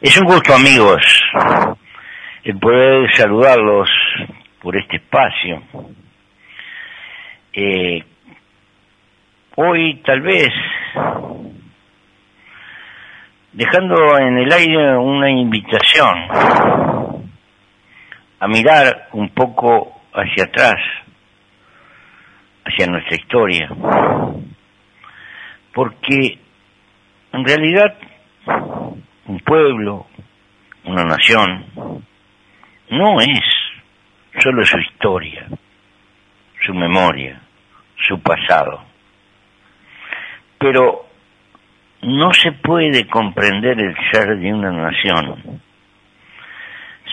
Es un gusto, amigos, el poder saludarlos por este espacio. Hoy tal vez dejando en el aire una invitación a mirar un poco hacia atrás, hacia nuestra historia, porque en realidad un pueblo, una nación, no es solo su historia, su memoria, su pasado. Pero no se puede comprender el ser de una nación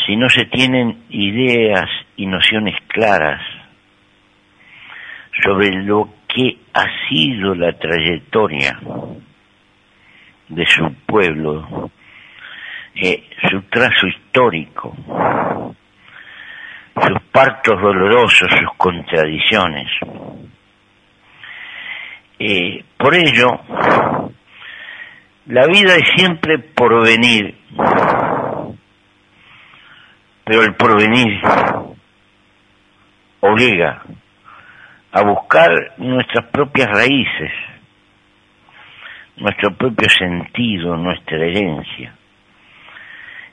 si no se tienen ideas y nociones claras sobre lo que ha sido la trayectoria de su pueblo, su trazo histórico, sus partos dolorosos, sus contradicciones. Por ello, la vida es siempre porvenir, pero el porvenir obliga a buscar nuestras propias raíces, nuestro propio sentido, nuestra herencia.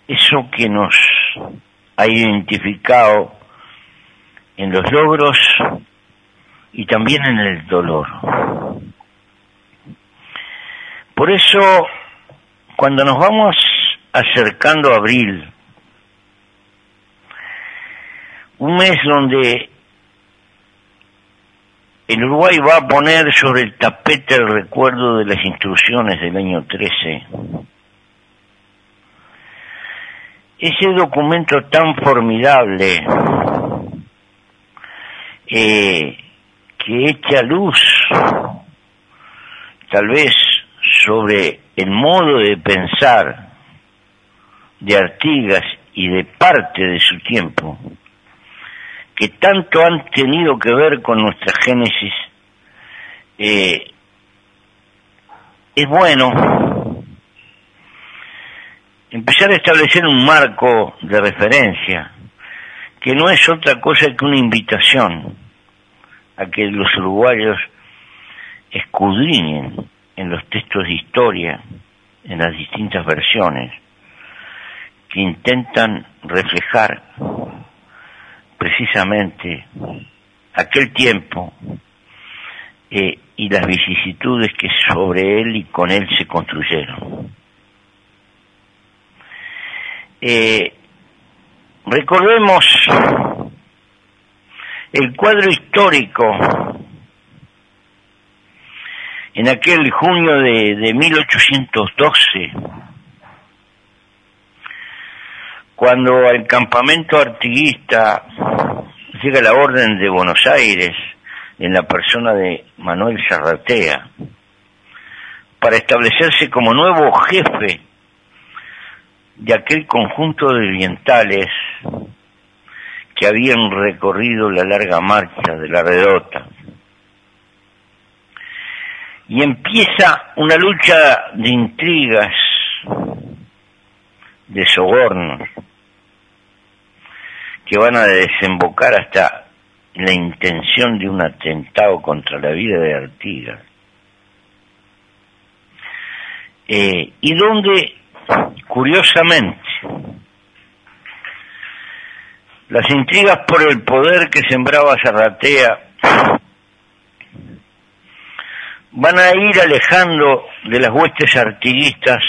Eso que nos ha identificado en los logros y también en el dolor. Por eso, cuando nos vamos acercando a abril, un mes donde el Uruguay va a poner sobre el tapete el recuerdo de las instrucciones del año 13, ese documento tan formidable que echa luz, tal vez, sobre el modo de pensar de Artigas y de parte de su tiempo, que tanto han tenido que ver con nuestra génesis, es bueno empezar a establecer un marco de referencia, que no es otra cosa que una invitación a que los uruguayos escudriñen en los textos de historia, en las distintas versiones, que intentan reflejar precisamente aquel tiempo y las vicisitudes que sobre él y con él se construyeron. Recordemos el cuadro histórico en aquel junio de 1812, cuando al campamento artiguista llega la orden de Buenos Aires en la persona de Manuel Zarratea para establecerse como nuevo jefe de aquel conjunto de orientales que habían recorrido la larga marcha de la Redota. Y empieza una lucha de intrigas, de sobornos, que van a desembocar hasta la intención de un atentado contra la vida de Artigas. Y donde, curiosamente, las intrigas por el poder que sembraba Zarratea van a ir alejando de las huestes artiguistas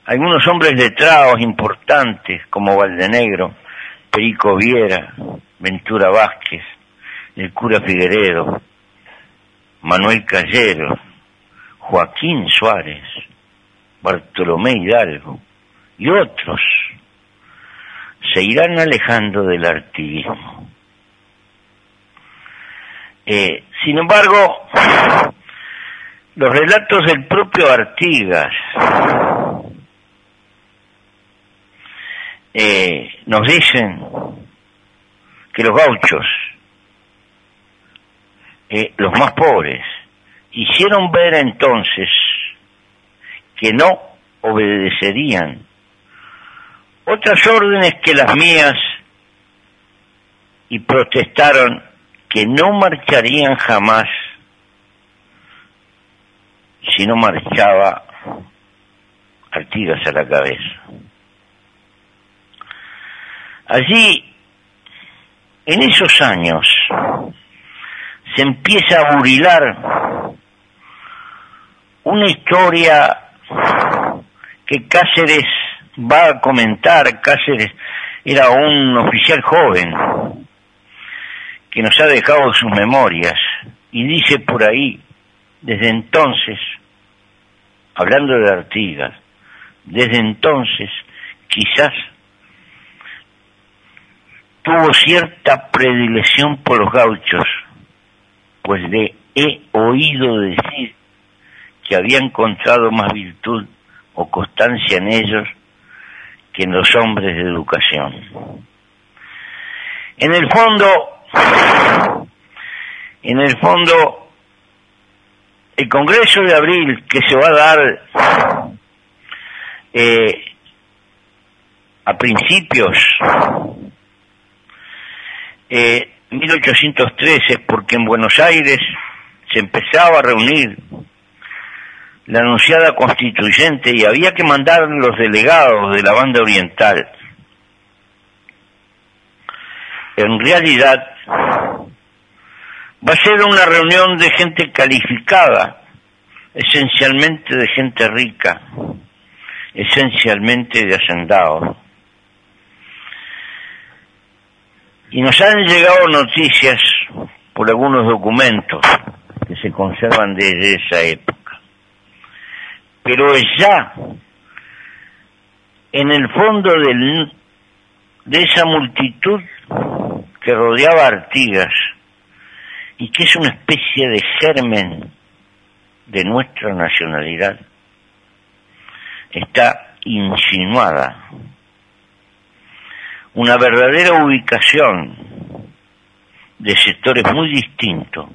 algunos hombres letrados importantes como Valdenegro, Perico Viera, Ventura Vázquez, el cura Figueredo, Manuel Callero, Joaquín Suárez, Bartolomé Hidalgo y otros se irán alejando del artiguismo. Sin embargo, los relatos del propio Artigas nos dicen que los gauchos, los más pobres, hicieron ver entonces que no obedecerían otras órdenes que las mías, y protestaron que no marcharían jamás si no marchaba Artigas a la cabeza. Allí, en esos años, se empieza a burilar una historia que Cáceres va a comentar. Cáceres era un oficial joven que nos ha dejado sus memorias, y dice por ahí, desde entonces, hablando de Artigas, desde entonces quizás tuvo cierta predilección por los gauchos, pues le he oído decir que había encontrado más virtud o constancia en ellos que en los hombres de educación. En el fondo, el Congreso de Abril que se va a dar a principios 1813, porque en Buenos Aires se empezaba a reunir la anunciada constituyente y había que mandar los delegados de la banda oriental. En realidad va a ser una reunión de gente calificada, esencialmente de gente rica, esencialmente de hacendados. Y nos han llegado noticias por algunos documentos que se conservan desde esa época. Pero ya en el fondo de esa multitud que rodeaba a Artigas, y que es una especie de germen de nuestra nacionalidad, está insinuada una verdadera ubicación de sectores muy distintos,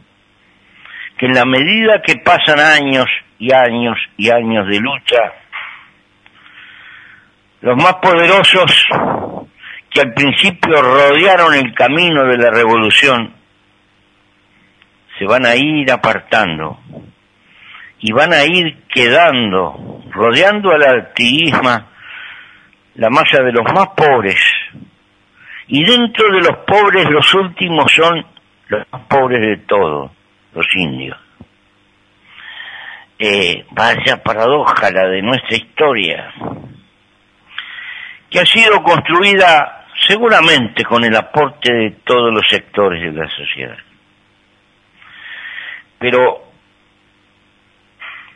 que en la medida que pasan años y años y años de lucha, los más poderosos que al principio rodearon el camino de la revolución se van a ir apartando y van a ir quedando, rodeando al artiguismo, la masa de los más pobres, y dentro de los pobres los últimos son los más pobres de todos, los indios. Vaya paradoja la de nuestra historia, que ha sido construida seguramente con el aporte de todos los sectores de la sociedad, pero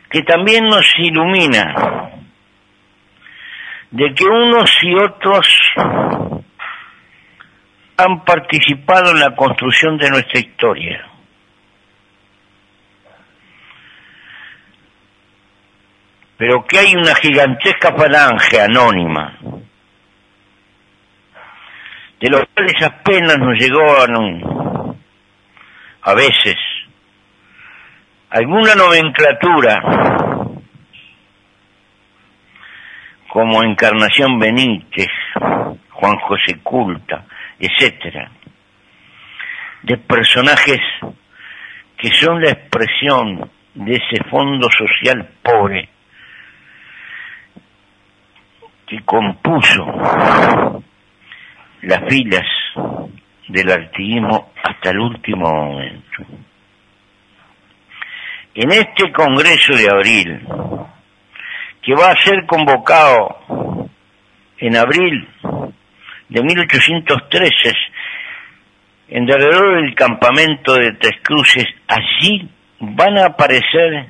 que también nos ilumina de que unos y otros han participado en la construcción de nuestra historia. Pero que hay una gigantesca falange anónima, de los cuales apenas nos llegó a veces alguna nomenclatura, como Encarnación Benítez, Juan José Culta, etcétera, de personajes que son la expresión de ese fondo social pobre que compuso las filas del artiguismo hasta el último momento. En este Congreso de Abril, que va a ser convocado en abril de 1813, en alrededor del campamento de Tres Cruces, allí van a aparecer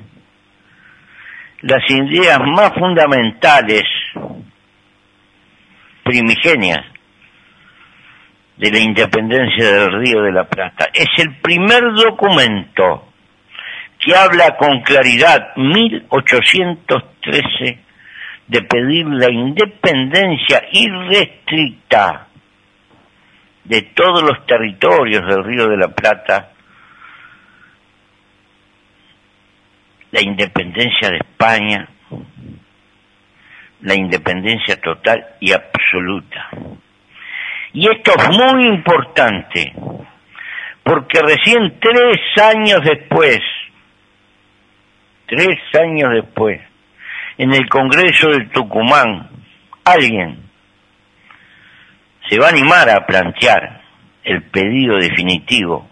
las ideas más fundamentales, primigenias, de la independencia del Río de la Plata. Es el primer documento que habla con claridad, 1813, de pedir la independencia irrestricta de todos los territorios del Río de la Plata, la independencia de España, la independencia total y absoluta. Y esto es muy importante, porque recién 3 años después, en el Congreso de Tucumán, alguien se va a animar a plantear el pedido definitivo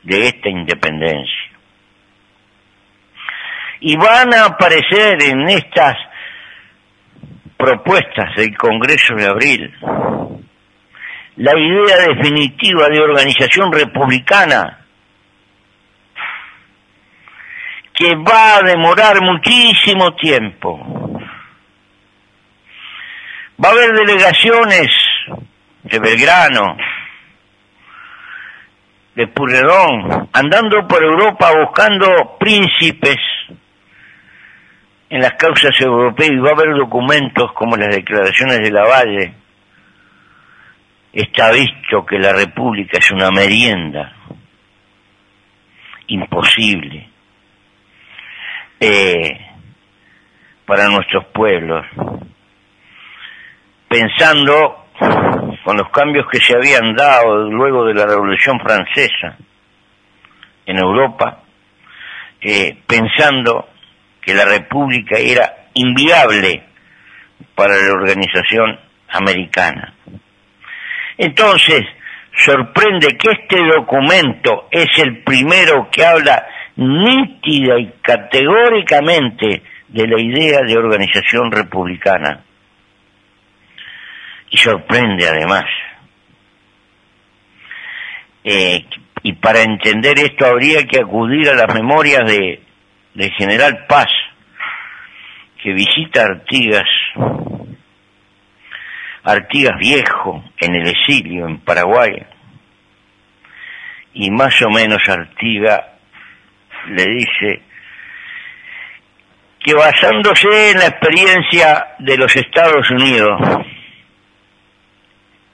de esta independencia. Y van a aparecer en estas propuestas del Congreso de abril la idea definitiva de organización republicana, que va a demorar muchísimo tiempo. Va a haber delegaciones de Belgrano, de Pueyrredón, andando por Europa buscando príncipes en las causas europeas, y va a haber documentos como las declaraciones de Lavalle. Está visto que la República es una merienda imposible para nuestros pueblos, pensando con los cambios que se habían dado luego de la Revolución Francesa en Europa, pensando que la República era inviable para la organización americana. Entonces, sorprende que este documento es el primero que habla nítida y categóricamente de la idea de organización republicana. Y sorprende además. Y para entender esto habría que acudir a las memorias del general Paz, que visita Artigas Viejo en el exilio en Paraguay, y más o menos Artigas le dice que basándose en la experiencia de los Estados Unidos,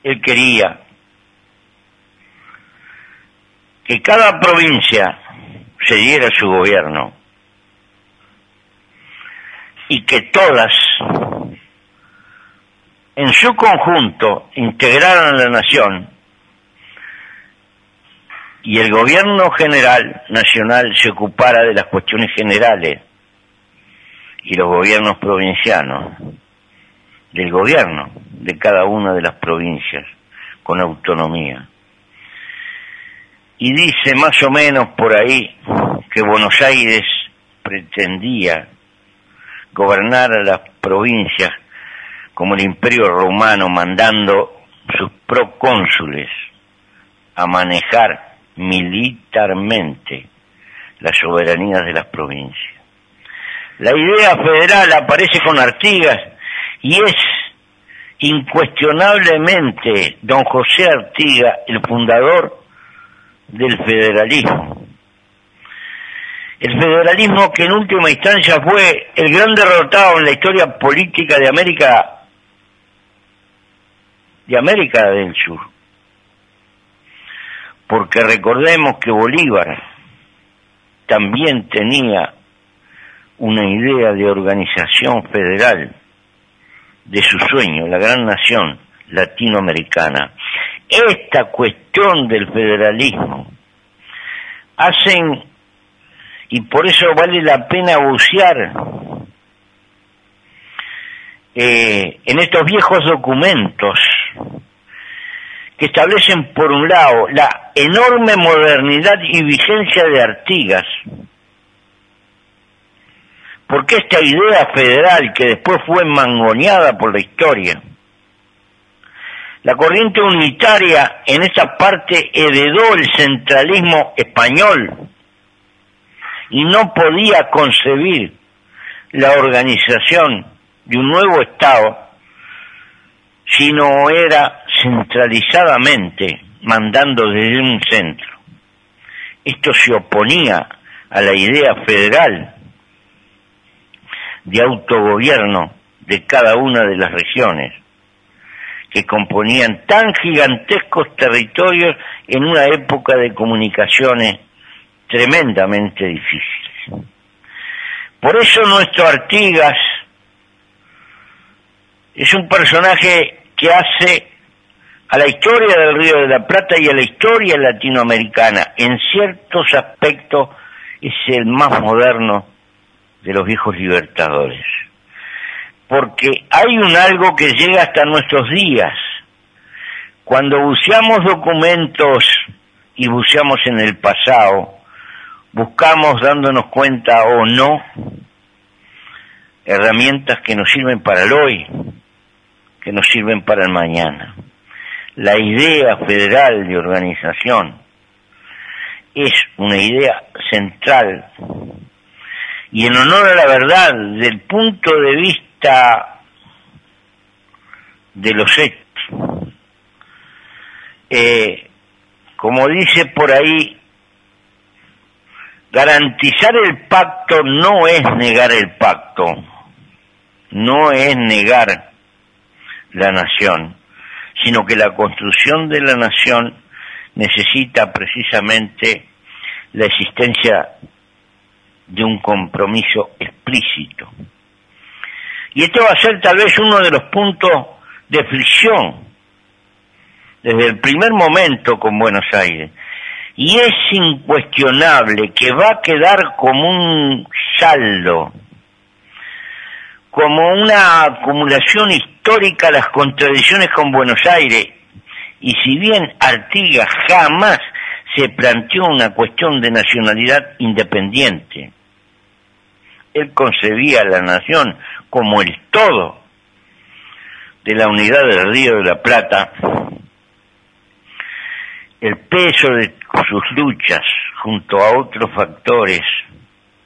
él quería que cada provincia se diera su gobierno y que todas en su conjunto integraran la nación, y el gobierno general nacional se ocupara de las cuestiones generales y los gobiernos provincianos del gobierno de cada una de las provincias con autonomía. Y dice más o menos por ahí que Buenos Aires pretendía gobernar a las provincias como el Imperio Romano, mandando sus procónsules a manejar militarmente las soberanías de las provincias. La idea federal aparece con Artigas y es incuestionablemente don José Artigas el fundador del federalismo. El federalismo que en última instancia fue el gran derrotado en la historia política de América del Sur. Porque recordemos que Bolívar también tenía una idea de organización federal de su sueño, la gran nación latinoamericana. Esta cuestión del federalismo hacen, y por eso vale la pena bucear en estos viejos documentos que establecen, por un lado, la enorme modernidad y vigencia de Artigas, porque esta idea federal, que después fue mangoneada por la historia, la corriente unitaria en esa parte heredó el centralismo español y no podía concebir la organización de un nuevo Estado si no era centralizadamente mandando desde un centro. Esto se oponía a la idea federal de autogobierno de cada una de las regiones, que componían tan gigantescos territorios en una época de comunicaciones tremendamente difíciles. Por eso nuestro Artigas Es un personaje que hace a la historia del Río de la Plata y a la historia latinoamericana. En ciertos aspectos es el más moderno de los viejos libertadores. Porque hay un algo que llega hasta nuestros días. Cuando buceamos documentos y buceamos en el pasado, buscamos, dándonos cuenta o no, herramientas que nos sirven para el hoy, que nos sirven para el mañana. La idea federal de organización es una idea central y en honor a la verdad, desde el punto de vista de los hechos, como dice por ahí, garantizar el pacto no es negar el pacto, no es negar la nación, sino que la construcción de la nación necesita precisamente la existencia de un compromiso explícito. Y este va a ser tal vez uno de los puntos de fricción desde el primer momento con Buenos Aires. Y es incuestionable que va a quedar como un saldo, como una acumulación histórica las contradicciones con Buenos Aires. Y si bien Artigas jamás se planteó una cuestión de nacionalidad independiente, él concebía a la nación como el todo de la unidad del Río de la Plata. El peso de sus luchas junto a otros factores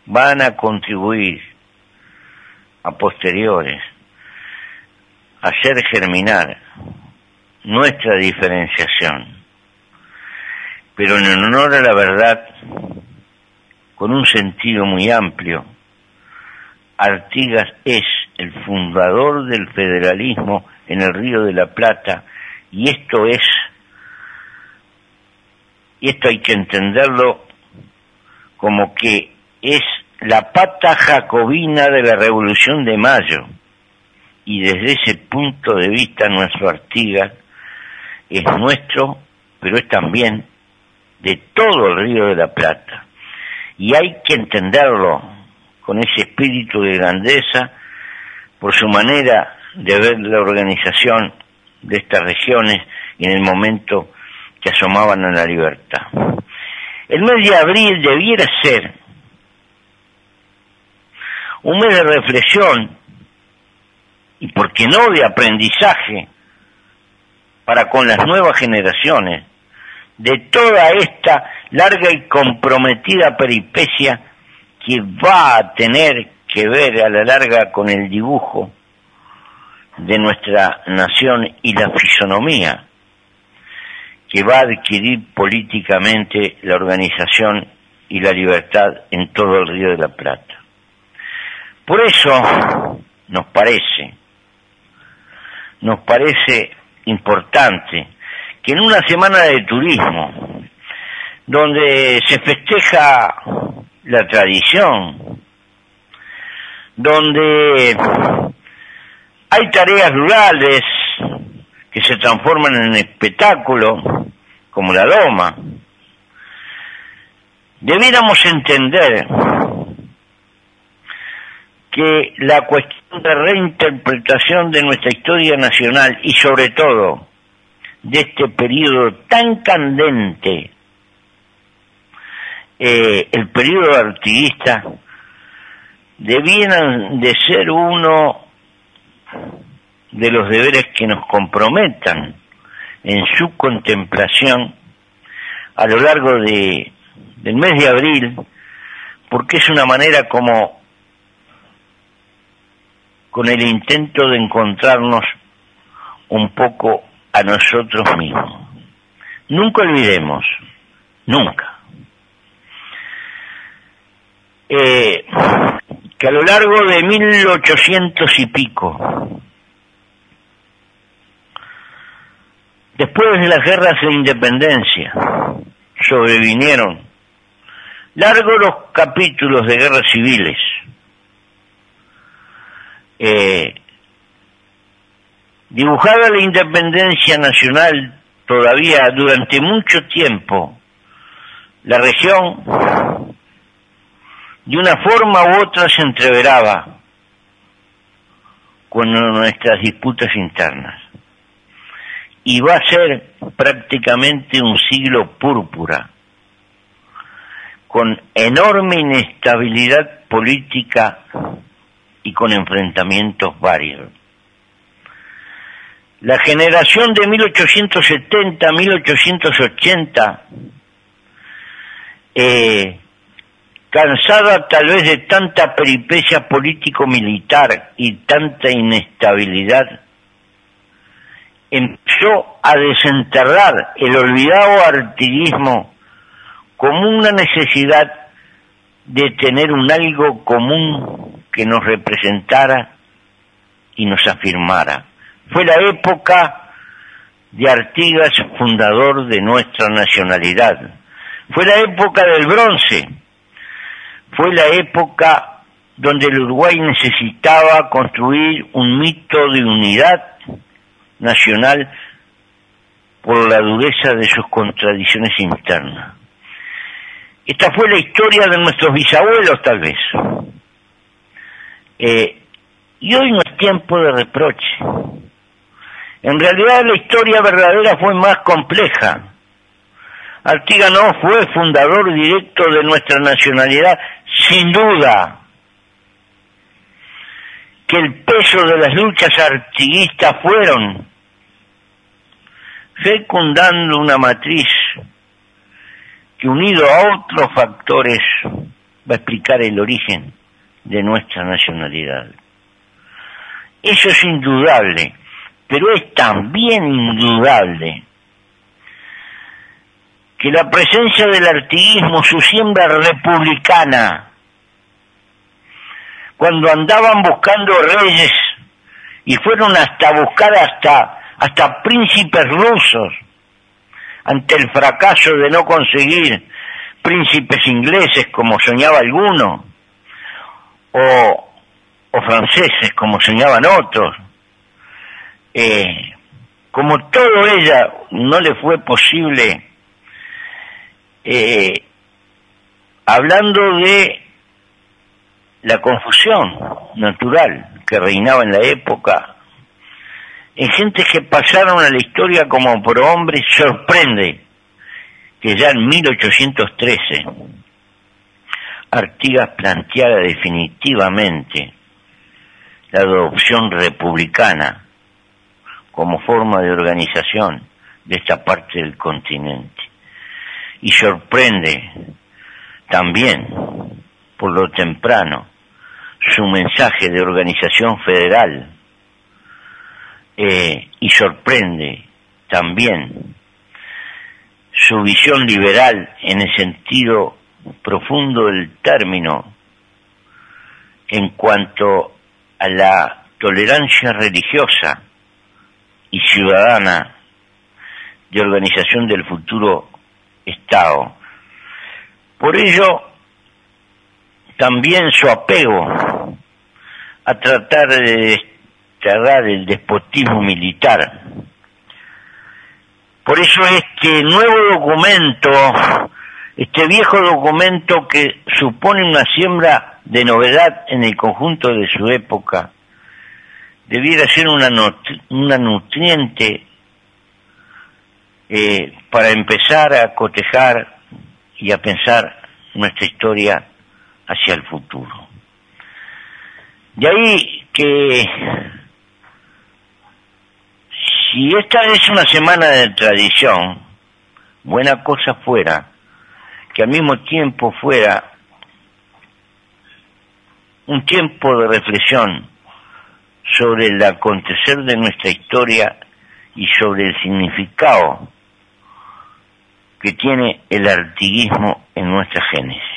van a contribuir a posteriores a hacer germinar nuestra diferenciación, pero en honor a la verdad, con un sentido muy amplio. Artigas es el fundador del federalismo en el Río de la Plata, y esto hay que entenderlo como que es la pata jacobina de la Revolución de Mayo, y desde ese punto de vista nuestro Artigas es nuestro, pero es también de todo el Río de la Plata, y hay que entenderlo con ese espíritu de grandeza por su manera de ver la organización de estas regiones en el momento que asomaban a la libertad. El mes de abril debiera ser un mes de reflexión y, por qué no, de aprendizaje para con las nuevas generaciones de toda esta larga y comprometida peripecia que va a tener que ver a la larga con el dibujo de nuestra nación y la fisonomía que va a adquirir políticamente la organización y la libertad en todo el Río de la Plata. Por eso nos parece importante que en una semana de turismo, donde se festeja la tradición, donde hay tareas rurales que se transforman en espectáculo, como la doma, debiéramos entender que la cuestión de reinterpretación de nuestra historia nacional y sobre todo de este periodo tan candente, el periodo artiguista, debieran de ser uno de los deberes que nos comprometan en su contemplación a lo largo del mes de abril, porque es una manera como con el intento de encontrarnos un poco a nosotros mismos. Nunca olvidemos, nunca, que a lo largo de 1800 y pico, después de las guerras de independencia, sobrevinieron largos los capítulos de guerras civiles, Dibujada la independencia nacional todavía durante mucho tiempo, la región de una forma u otra se entreveraba con nuestras disputas internas. Y va a ser prácticamente un siglo púrpura, con enorme inestabilidad política y con enfrentamientos varios. La generación de 1870-1880, cansada tal vez de tanta peripecia político-militar y tanta inestabilidad, empezó a desenterrar el olvidado artiguismo como una necesidad de tener un algo común que nos representara y nos afirmara. Fue la época de Artigas, fundador de nuestra nacionalidad. Fue la época del bronce. Fue la época donde el Uruguay necesitaba construir un mito de unidad nacional por la dureza de sus contradicciones internas. Esta fue la historia de nuestros bisabuelos, tal vez. Y hoy no es tiempo de reproche. En realidad la historia verdadera fue más compleja. Artigas no fue fundador directo de nuestra nacionalidad, sin duda. Que el peso de las luchas artiguistas fueron fecundando una matriz que, unido a otros factores, va a explicar el origen de nuestra nacionalidad. Eso es indudable, pero es también indudable que la presencia del artiguismo, su siembra republicana, cuando andaban buscando reyes y fueron hasta buscar hasta príncipes rusos, ante el fracaso de no conseguir príncipes ingleses como soñaba alguno, o franceses como soñaban otros, como todo ella no le fue posible, hablando de la confusión natural que reinaba en la época, en gentes que pasaron a la historia como prohombres, sorprende que ya en 1813 Artigas planteara definitivamente la adopción republicana como forma de organización de esta parte del continente. Y sorprende también, por lo temprano, su mensaje de organización federal, y sorprende también su visión liberal en el sentido profundo del término en cuanto a la tolerancia religiosa y ciudadana de organización del futuro Estado. Por ello, también su apego a tratar de desterrar el despotismo militar. Por eso este nuevo documento, este viejo documento que supone una siembra de novedad en el conjunto de su época, debiera ser una nutriente para empezar a cotejar y a pensar nuestra historia hacia el futuro. De ahí que, si esta es una semana de tradición, buena cosa fuera que al mismo tiempo fuera un tiempo de reflexión sobre el acontecer de nuestra historia y sobre el significado que tiene el artiguismo en nuestra génesis.